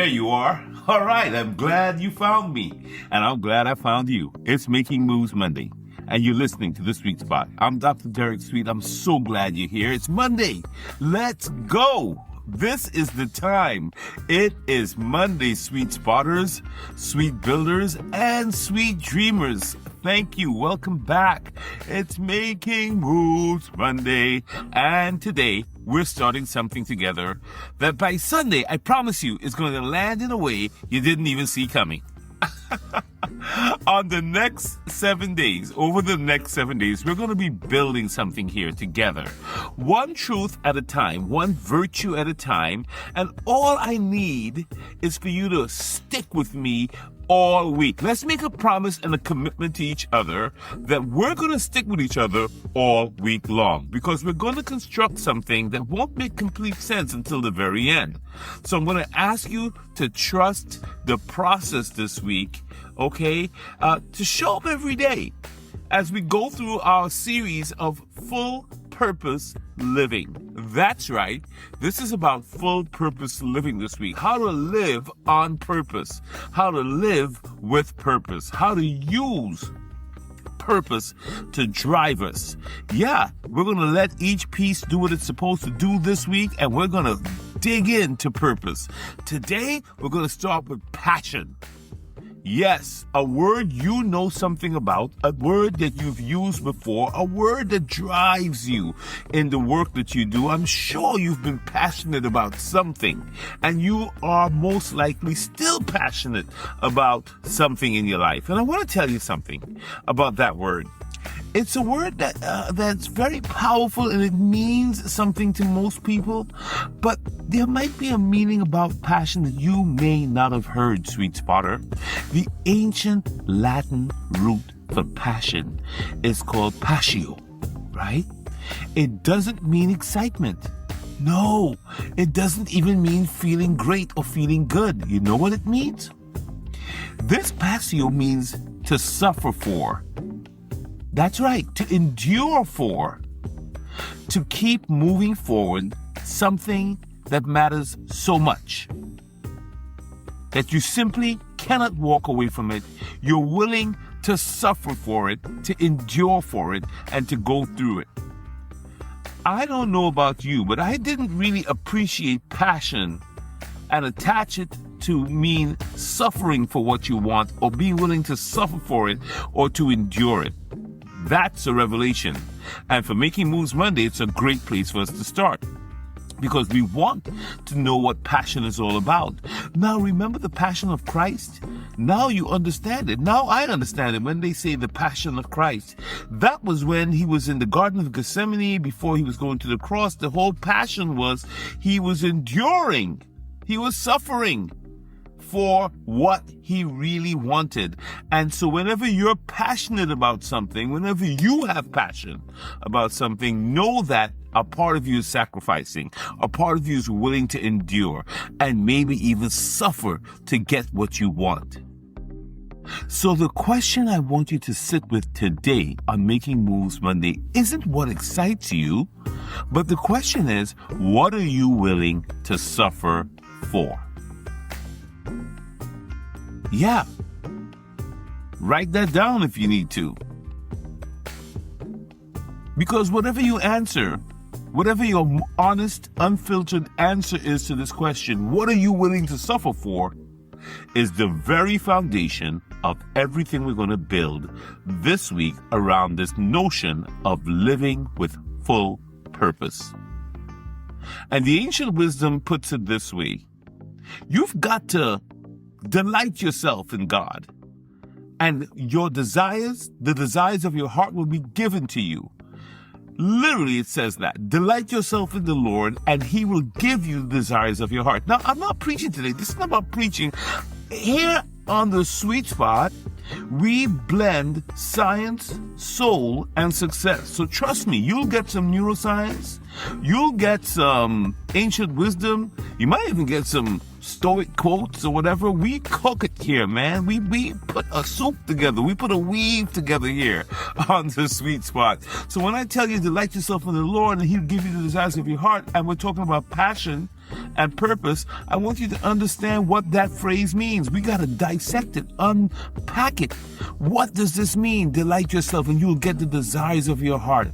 There you are. All right, I'm glad you found me. And I'm glad I found you. It's Making Moves Monday. And you're listening to The Sweet Spot. I'm Dr. Derek Sweet. I'm so glad you're here. It's Monday. Let's go. This is the time. It is Monday, sweet spotters, sweet builders, and sweet dreamers. Thank you. Welcome back. It's Making Moves Monday. And today, we're starting something together that by Sunday, I promise you, is going to land in a way you didn't even see coming. Over the next 7 days, we're going to be building something here together. One truth at a time, one virtue at a time. And all I need is for you to stick with me all week. Let's make a promise and a commitment to each other that we're going to stick with each other all week long, because we're going to construct something that won't make complete sense until the very end. So I'm going to ask you to trust the process this week, okay, to show up every day as we go through our series of full purpose living. That's right. This is about full purpose living this week. How to live on purpose. How to live with purpose. How to use purpose to drive us. Yeah, we're going to let each piece do what it's supposed to do this week, and we're going to dig into purpose. Today, we're going to start with passion. Yes, a word you know something about, a word that you've used before, a word that drives you in the work that you do. I'm sure you've been passionate about something, and you are most likely still passionate about something in your life. And I want to tell you something about that word. It's a word that's very powerful, and it means something to most people, but there might be a meaning about passion that you may not have heard, sweet spotter. The ancient Latin root for passion is called passio, right? It doesn't mean excitement. No, it doesn't even mean feeling great or feeling good. You know what it means? This passio means to suffer for. That's right, to endure for, to keep moving forward something that matters so much that you simply cannot walk away from it. You're willing to suffer for it, to endure for it, and to go through it. I don't know about you, but I didn't really appreciate passion and attach it to mean suffering for what you want, or being willing to suffer for it, or to endure it. That's a revelation. And for Making Moves Monday, it's a great place for us to start, because we want to know what passion is all about. Now, remember the passion of Christ? Now you understand it. Now I understand it. When they say the passion of Christ, that was when he was in the Garden of Gethsemane before he was going to the cross. The whole passion was he was enduring. He was suffering for what he really wanted. And so whenever you're passionate about something, whenever you have passion about something, know that a part of you is sacrificing, a part of you is willing to endure, and maybe even suffer to get what you want. So the question I want you to sit with today on Making Moves Monday isn't what excites you, but the question is, what are you willing to suffer for? Yeah. Write that down if you need to. Because whatever you answer, whatever your honest, unfiltered answer is to this question, what are you willing to suffer for, is the very foundation of everything we're going to build this week around this notion of living with full purpose. And the ancient wisdom puts it this way: you've got to delight yourself in God, and your desires, the desires of your heart, will be given to you. Literally, it says that. Delight yourself in the Lord, and he will give you the desires of your heart. Now, I'm not preaching today. This is not about preaching. Here on The Sweet Spot, we blend science, soul, and success. So trust me, you'll get some neuroscience. You'll get some ancient wisdom. You might even get some stoic quotes or whatever. We cook it here, man. We put a soup together. We put a weave together here on the sweet spot. So when I tell you delight yourself in the Lord and He'll give you the desires of your heart, and we're talking about passion and purpose, I want you to understand what that phrase means. We got to dissect it, unpack it. What does this mean? Delight yourself and you'll get the desires of your heart.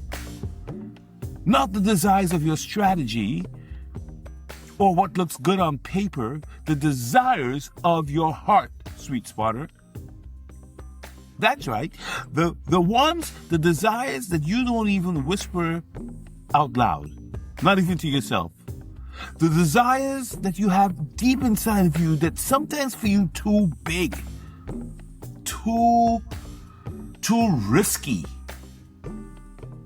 Not the desires of your strategy or what looks good on paper, the desires of your heart, sweet spotter. That's right. The desires that you don't even whisper out loud, not even to yourself. The desires that you have deep inside of you that sometimes feel too big, too risky,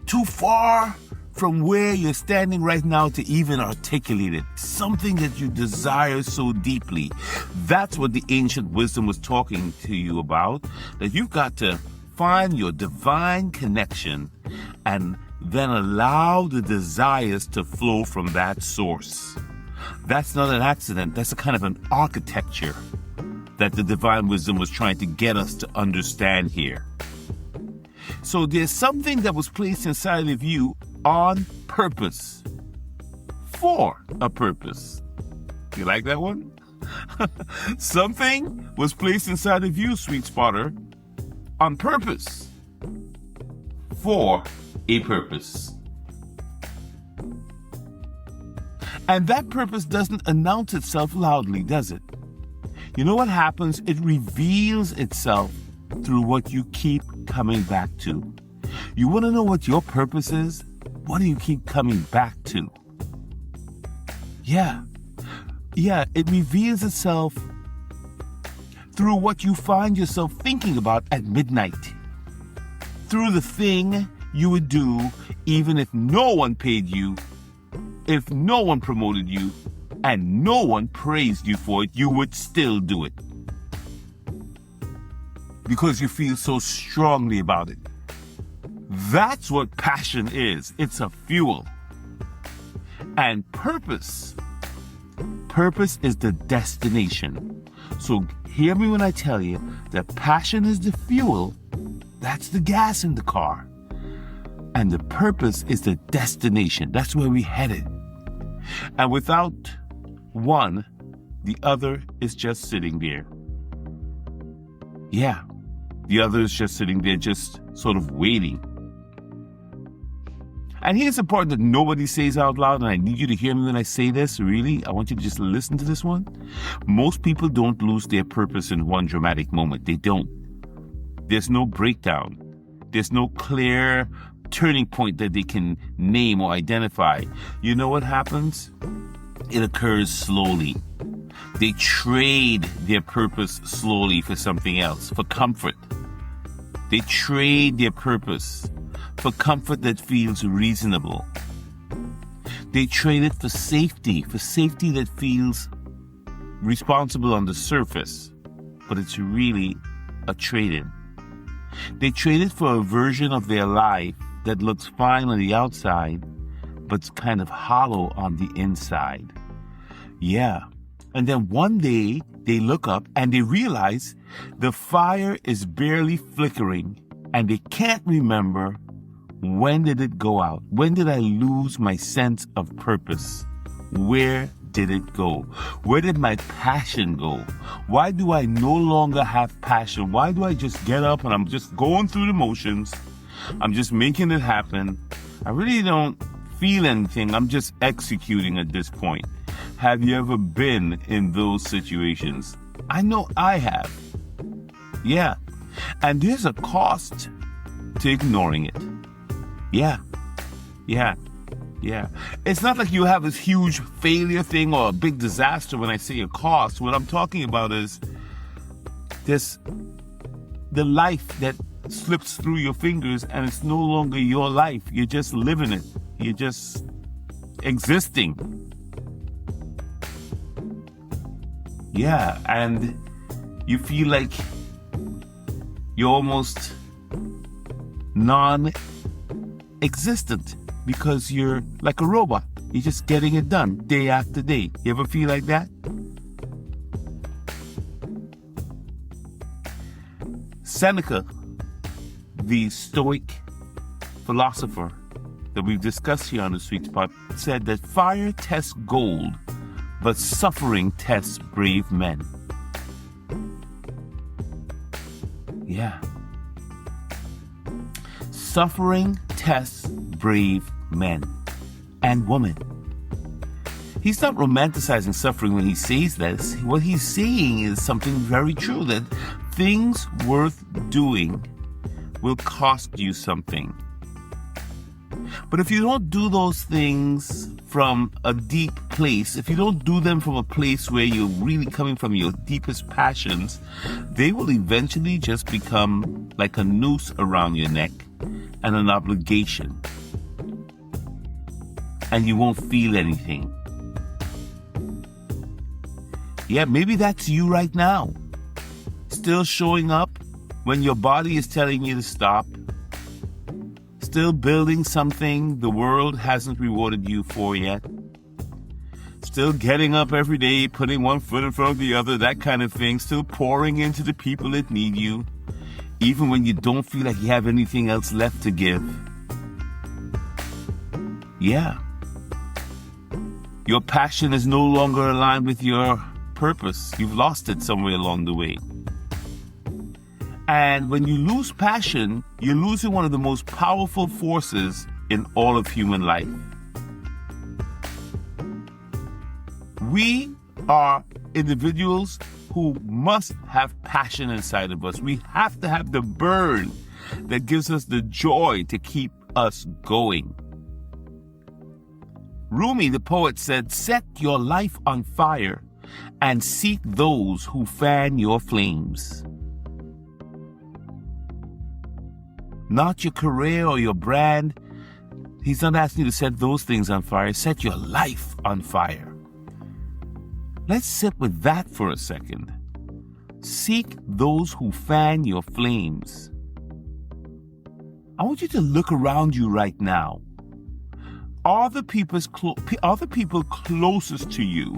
too far from where you're standing right now to even articulate it. Something that you desire so deeply. That's what the ancient wisdom was talking to you about, that you've got to find your divine connection and then allow the desires to flow from that source. That's not an accident. That's a kind of an architecture that the divine wisdom was trying to get us to understand here. So there's something that was placed inside of you on purpose, for a purpose. You like that one? Something was placed inside of you, sweet spotter, on purpose, for a purpose. And that purpose doesn't announce itself loudly, does it? You know what happens? It reveals itself through what you keep coming back to. You want to know what your purpose is? What do you keep coming back to? Yeah, it reveals itself through what you find yourself thinking about at midnight. Through the thing you would do even if no one paid you, if no one promoted you, and no one praised you for it, you would still do it. Because you feel so strongly about it. That's what passion is. It's a fuel. And purpose is the destination. So hear me when I tell you that passion is the fuel. That's the gas in the car. And the purpose is the destination. That's where we headed. And without one, the other is just sitting there. Yeah, the other is just sitting there, just sort of waiting. And here's the part that nobody says out loud, and I need you to hear me when I say this, really. I want you to just listen to this one. Most people don't lose their purpose in one dramatic moment. They don't. There's no breakdown. There's no clear turning point that they can name or identify. You know what happens? It occurs slowly. They trade their purpose slowly for something else, for comfort. They trade their purpose for comfort that feels reasonable. They trade it for safety that feels responsible on the surface, but it's really a trade-in. They trade it for a version of their life that looks fine on the outside, but's kind of hollow on the inside. Yeah. And then one day they look up and they realize the fire is barely flickering and they can't remember, when did it go out? When did I lose my sense of purpose? Where did it go? Where did my passion go? Why do I no longer have passion? Why do I just get up and I'm just going through the motions? I'm just making it happen. I really don't feel anything. I'm just executing at this point. Have you ever been in those situations? I know I have. Yeah. And there's a cost to ignoring it. Yeah. It's not like you have this huge failure thing or a big disaster when I say a cost. What I'm talking about is the life that slips through your fingers and it's no longer your life. You're just living it. You're just existing. Yeah, and you feel like you're almost non-existent because you're like a robot. You're just getting it done day after day. You ever feel like that? Seneca, the Stoic philosopher that we've discussed here on the Sweet Spot, said that fire tests gold, but suffering tests brave men. Yeah. Suffering tests brave men and women. He's not romanticizing suffering when he says this. What he's saying is something very true, that things worth doing will cost you something. But if you don't do those things from a deep place, if you don't do them from a place where you're really coming from your deepest passions, they will eventually just become like a noose around your neck and an obligation. And you won't feel anything. Yeah, maybe that's you right now. Still showing up when your body is telling you to stop. Still building something the world hasn't rewarded you for yet. Still getting up every day, putting one foot in front of the other, that kind of thing. Still pouring into the people that need you, even when you don't feel like you have anything else left to give. Yeah. Your passion is no longer aligned with your purpose. You've lost it somewhere along the way. And when you lose passion, you're losing one of the most powerful forces in all of human life. We are individuals who must have passion inside of us. We have to have the burn that gives us the joy to keep us going. Rumi, the poet, said, "Set your life on fire and seek those who fan your flames." Not your career or your brand. He's not asking you to set those things on fire. Set your life on fire. Let's sit with that for a second. Seek those who fan your flames. I want you to look around you right now. Are the people closest to you?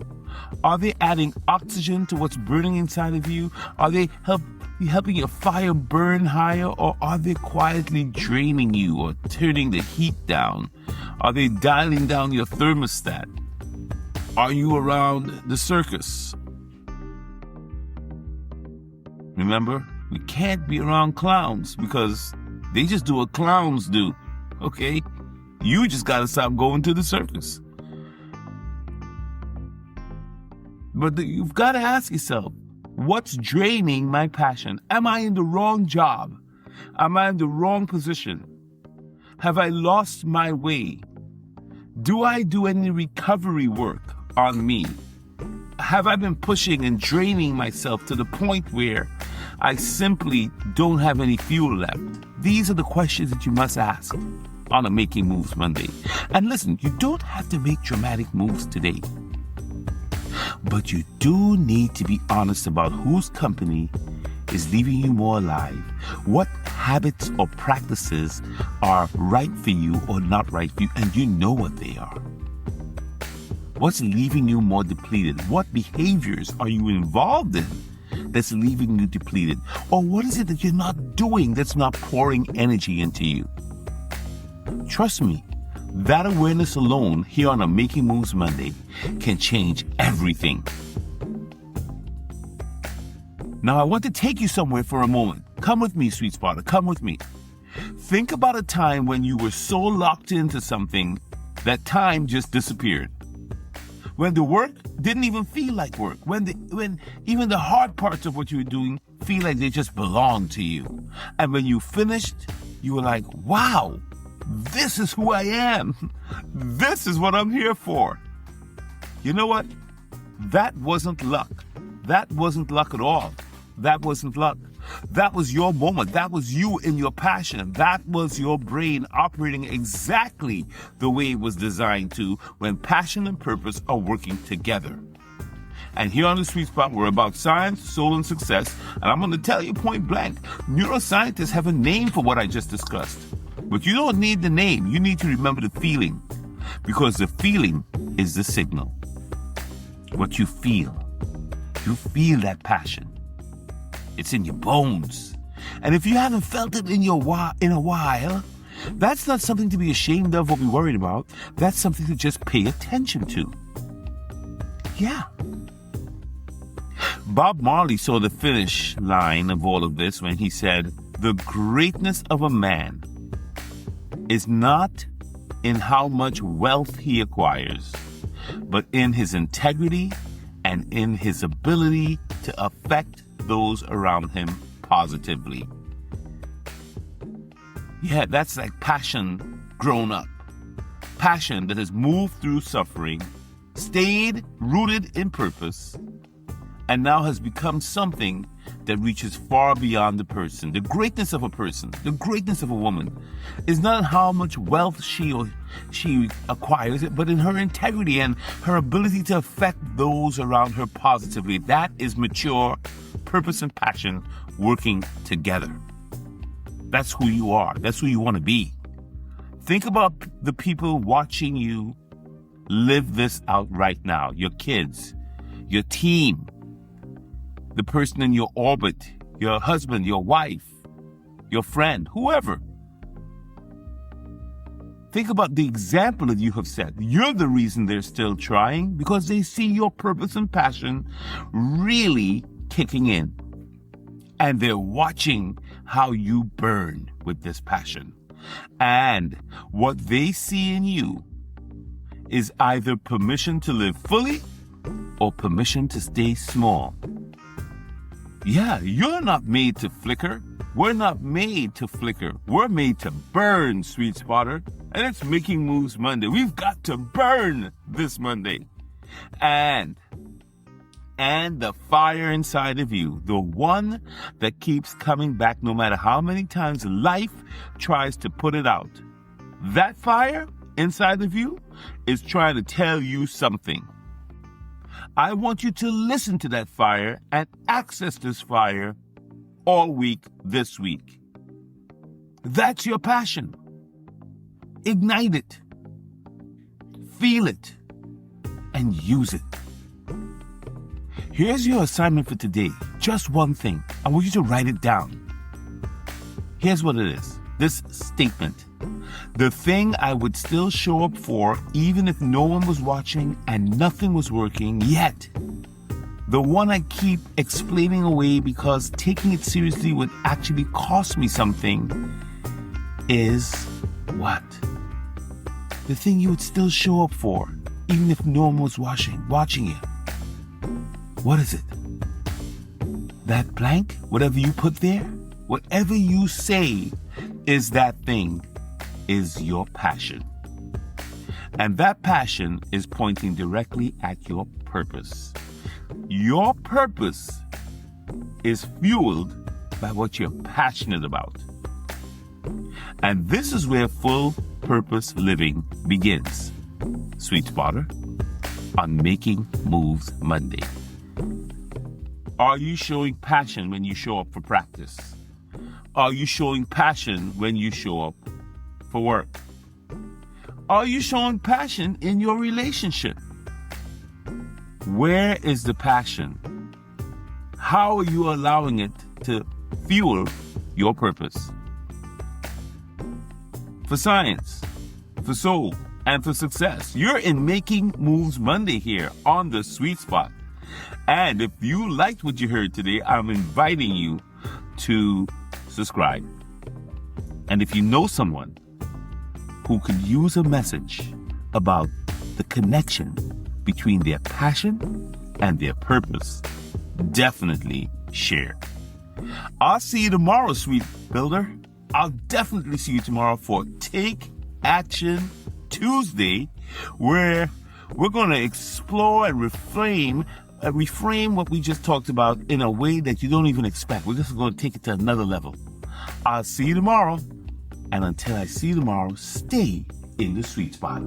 Are they adding oxygen to what's burning inside of you? Are they helping your fire burn higher, or are they quietly draining you or turning the heat down? Are they dialing down your thermostat? Are you around the circus? Remember, we can't be around clowns because they just do what clowns do, okay? You just gotta stop going to the circus. But you've got to ask yourself, what's draining my passion? Am I in the wrong job? Am I in the wrong position? Have I lost my way? Do I do any recovery work on me? Have I been pushing and draining myself to the point where I simply don't have any fuel left? These are the questions that you must ask on a Making Moves Monday. And listen, you don't have to make dramatic moves today. But you do need to be honest about whose company is leaving you more alive. What habits or practices are right for you or not right for you, and you know what they are. What's leaving you more depleted? What behaviors are you involved in that's leaving you depleted? Or what is it that you're not doing that's not pouring energy into you? Trust me, that awareness alone here on a Making Moves Monday can change everything. Now, I want to take you somewhere for a moment. Come with me, sweet spotter. Come with me. Think about a time when you were so locked into something that time just disappeared. When the work didn't even feel like work. When even the hard parts of what you were doing feel like they just belong to you. And when you finished, you were like, wow, this is who I am. This is what I'm here for. You know what? That wasn't luck. That wasn't luck at all. That wasn't luck. That was your moment. That was you in your passion. That was your brain operating exactly the way it was designed to when passion and purpose are working together. And here on the Sweet Spot, we're about science, soul, and success. And I'm going to tell you point blank, neuroscientists have a name for what I just discussed. But you don't need the name. You need to remember the feeling. Because the feeling is the signal. What you feel. You feel that passion. It's in your bones. And if you haven't felt it in a while, that's not something to be ashamed of or be worried about. That's something to just pay attention to. Yeah. Bob Marley saw the finish line of all of this when he said, "The greatness of a man is not in how much wealth he acquires, but in his integrity and in his ability to affect those around him positively." Yeah, that's like passion grown up. Passion that has moved through suffering, stayed rooted in purpose, and now has become something that reaches far beyond the person. The greatness of a person, the greatness of a woman, is not in how much wealth she acquires, but in her integrity and her ability to affect those around her positively. That is mature purpose and passion working together. That's who you are. That's who you want to be. Think about the people watching you live this out right now. Your kids, your team, the person in your orbit, your husband, your wife, your friend, whoever. Think about the example that you have set. You're the reason they're still trying, because they see your purpose and passion really kicking in. And they're watching how you burn with this passion. And what they see in you is either permission to live fully or permission to stay small. Yeah, you're not made to flicker. We're not made to flicker. We're made to burn, sweet spotter. And it's Making Moves Monday. We've got to burn this Monday. And the fire inside of you, the one that keeps coming back no matter how many times life tries to put it out. That fire inside of you is trying to tell you something. I want you to listen to that fire and access this fire all week this week. That's your passion. Ignite it. Feel it. And use it. Here's your assignment for today. Just one thing. I want you to write it down. Here's what it is. This statement. The thing I would still show up for even if no one was watching and nothing was working yet. The one I keep explaining away because taking it seriously would actually cost me something is what? The thing you would still show up for even if no one was watching you. What is it? That blank? Whatever you put there? Whatever you say is that thing is your passion. And that passion is pointing directly at your purpose. Your purpose is fueled by what you're passionate about. And this is where full purpose living begins. Sweet spotter, on Making Moves Monday. Are you showing passion when you show up for practice? Are you showing passion when you show up for work? Are you showing passion in your relationship? Where is the passion? How are you allowing it to fuel your purpose? For science, for soul, and for success, you're in Making Moves Monday here on the Sweet Spot. And if you liked what you heard today, I'm inviting you to subscribe. And if you know someone who could use a message about the connection between their passion and their purpose, definitely share. I'll see you tomorrow, sweet builder. I'll definitely see you tomorrow for Take Action Tuesday, where we're going to explore and reframe what we just talked about in a way that you don't even expect. We're just going to take it to another level. I'll see you tomorrow. And until I see you tomorrow, stay in the sweet spot.